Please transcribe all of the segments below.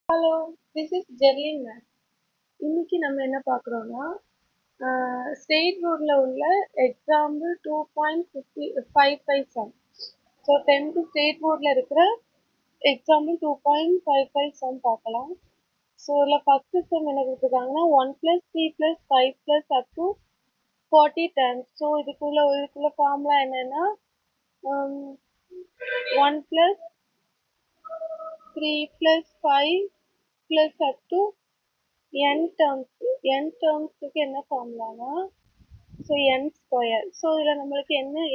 Hello, this is Jerlin ma'am. இன்னைக்கு நம்ம என்ன பார்க்குறோம்னா ஸ்டேட் போர்டில் உள்ள example 2.55 some. So 10th state போர்டில் இருக்கிற எக்ஸாம்பிள் 2.55 சம் பார்க்கலாம். ஸோ இதில் ஃபஸ்ட்டு சம் என்ன கொடுத்துருக்காங்கன்னா 1 + 3 + 5 + up to 40 times. ஸோ இதுக்குள்ள ஃபார்முலா என்னன்னா 1 + 3 + 5 + up to n டேர்ம்ஸ்க்கு என்ன ஃபார்முலானா ஸோ n ஸ்கொயர். ஸோ இதில் நம்மளுக்கு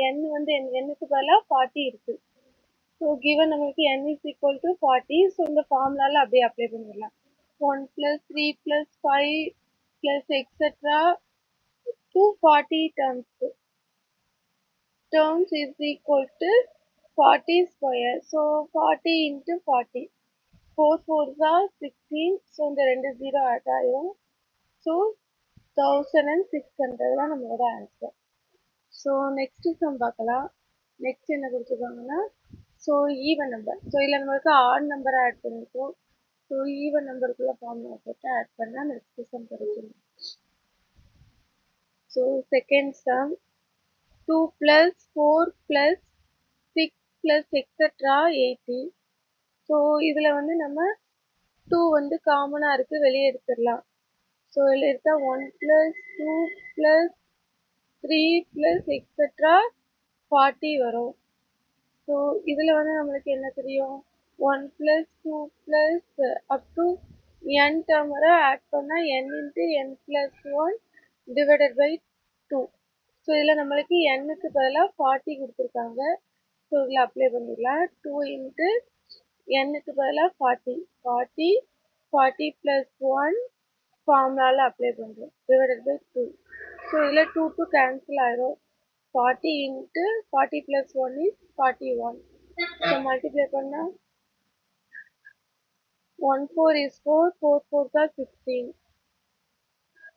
n வந்து என்னுக்கு பதிலாக 40 இருக்குது. ஸோ கிவன் நம்மளுக்கு n = 40. ஸோ இந்த ஃபார்முலாவில் அப்படியே அப்ளை பண்ணிடலாம். 1 + 3 + 5 + etcetera to 40 terms is equal to 40 square. So 40 into 40. 4 4s are 16. So இந்த 2 0 ஆட் ஆயிரும். ஸோ 1600 தான் நம்மளோட ஆன்சர். ஸோ நெக்ஸ்ட் சம் பார்க்கலாம். நெக்ஸ்ட் என்ன கொடுத்துருக்காங்கன்னா ஸோ ஈவன் நம்பர். ஸோ இதில் நம்மளுக்கு ஆட் நம்பர் ஆட் பண்ணியிருக்கோம். ஸோ ஈவன் நம்பருக்குள்ள ஃபார்முலா போட்டு ஆட் பண்ணால் நெக்ஸ்ட் சம் கிடைச்சிடும். So second sum 2 + 4 + 6 + etcetera 80. So இதில் வந்து நம்ம 2 வந்து காமனாக இருக்குது, வெளியே எடுத்துடலாம். ஸோ இதில் எடுத்தால் 1 + 2 + 3 + எக்ஸெட்ரா 40 வரும். ஸோ இதில் வந்து நம்மளுக்கு என்ன தெரியும், 1 + 2 + up to n டேர்ம் வரை ஆட் பண்ணால் n × n + 1 divided by 2. So இதில் நம்மளுக்கு n-க்கு பதிலாக 40 கொடுத்துருக்காங்க. ஸோ இதில் அப்ளை பண்ணிடலாம். 2 × n-க்கு பதிலாக 40 40 + 1 ஃபார்முலாவில் அப்ளை பண்ணுறோம் டிவைடட் பை 2. ஸோ இதில் 2 2 கேன்சல் ஆயிரும். 40 × 40 + 1 is 41. ஸோ மல்டிப்ளை பண்ணால் 1 4 is 4, 4 4s are 16.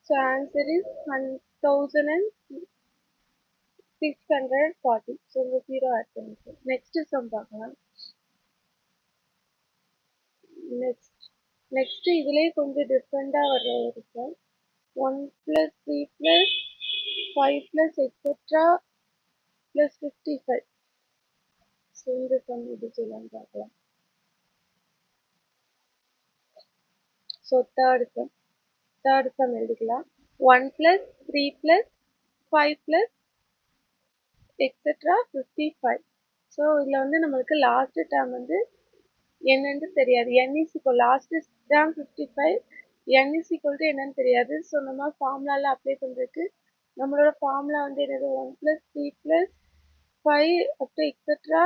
So answer is 1640. So இந்த 0 ஆட் பண்ணிக்கலாம். நெக்ஸ்ட் சம் பார்க்கலாம். நெக்ஸ்ட் இதுலேயே கொஞ்சம் டிஃப்ரெண்டாக வர்ற ஒரு சம் 1 + 3 + 5 + எக்ஸெட்ரா + 55. ஸோ இந்த சம் எப்படி சொல்லலாம்னு பார்க்கலாம். ஸோ தேர்ட் சம் எழுதிக்கலாம். 1 + 3 + 5 + எக்ஸெட்ரா 55. ஸோ இதில் வந்து நம்மளுக்கு லாஸ்ட் டேர்ம் வந்து என்னன்னு தெரியாது. லாஸ்ட் டேர்ம் 55, n = என்னன்னு தெரியாது. ஸோ நம்ம ஃபார்முலாவில் அப்ளை பண்ணுறதுக்கு நம்மளோட ஃபார்முலா வந்து என்னது 1 + 3 + 5 up to எக்ஸெட்ரா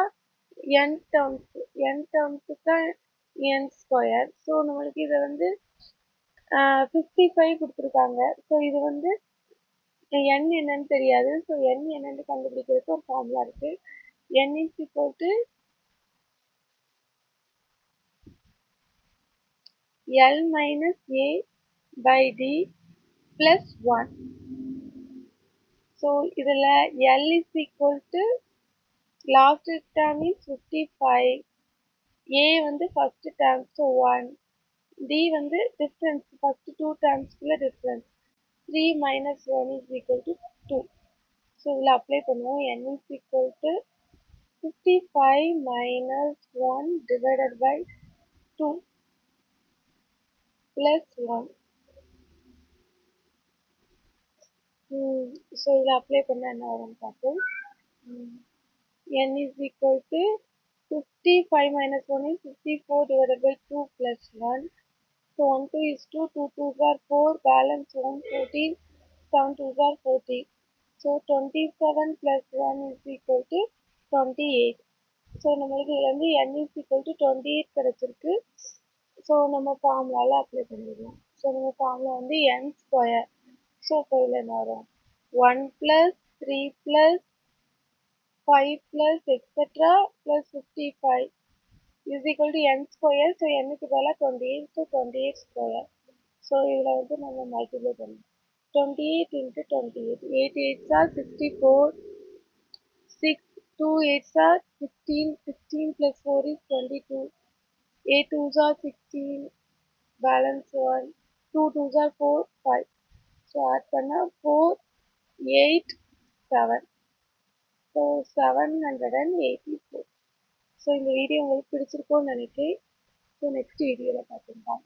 n டேர்ம்ஸுக்கு தான் n ஸ்கொயர். ஸோ நம்மளுக்கு இதை வந்து 55 கொடுத்துருக்காங்க. ஸோ இது வந்து n என்னன்னு தெரியாது. ஸோ n என்னன்னு கண்டுபிடிக்கிறதுக்கு ஒரு ஃபார்முலா இருக்குது. n = L - A/D + 1. ஸோ இதில் L = last term is 55, A வந்து ஃபர்ஸ்ட் டேர்ம் ஸோ 1, D வந்து டிஃப்ரென்ஸ் ஃபர்ஸ்ட் 2 டேர்ம்ஸ்க்குள்ள டிஃப்ரென்ஸ் 3 - 1 = 2. ஸோ இதில் அப்ளை பண்ணுவோம். n = 55 - 1 divided by 2 + 1. ஸோ இதில் அப்ளை பண்ணால் என்ன வரும்னு பார்ப்போம். n = 55 - 1 is 54 divided by 2 + 1. So 1 2 is 2, 2 2s are 4, balance 1 14, 7 2s are 14. So 27 + 1 is equal to 28. So நம்மளுக்கு இதில் வந்து n = 28 கிடச்சிருக்கு. ஸோ நம்ம ஃபார்முலாவில் அப்ளை பண்ணிடலாம். ஸோ நம்ம ஃபார்முலா வந்து n ஸ்கொயர். ஸோ இப்போ இதில் என்ன வரும், 1 + 3 + 5 + etcetera + 55 is equal to n square. So n-க்கு பதிலாக 28, ஸோ 28 ஸ்கொயர். ஸோ இதில் வந்து நம்ம மல்டிப்ளை பண்ணணும். 28 × 28, 8 8s are 64, 6 2 8s are 16, 16 + 4 is 22, 8 2s are 16, balance 1 2 2s are 4 5. So add பண்ணால் 4 8 7. ஸோ 784. ஸோ இந்த வீடியோ உங்களுக்கு பிடிச்சிருக்கும்னு நினைக்கிறேன். ஸோ நெக்ஸ்ட் வீடியோவில் பார்த்துக்கலாம்.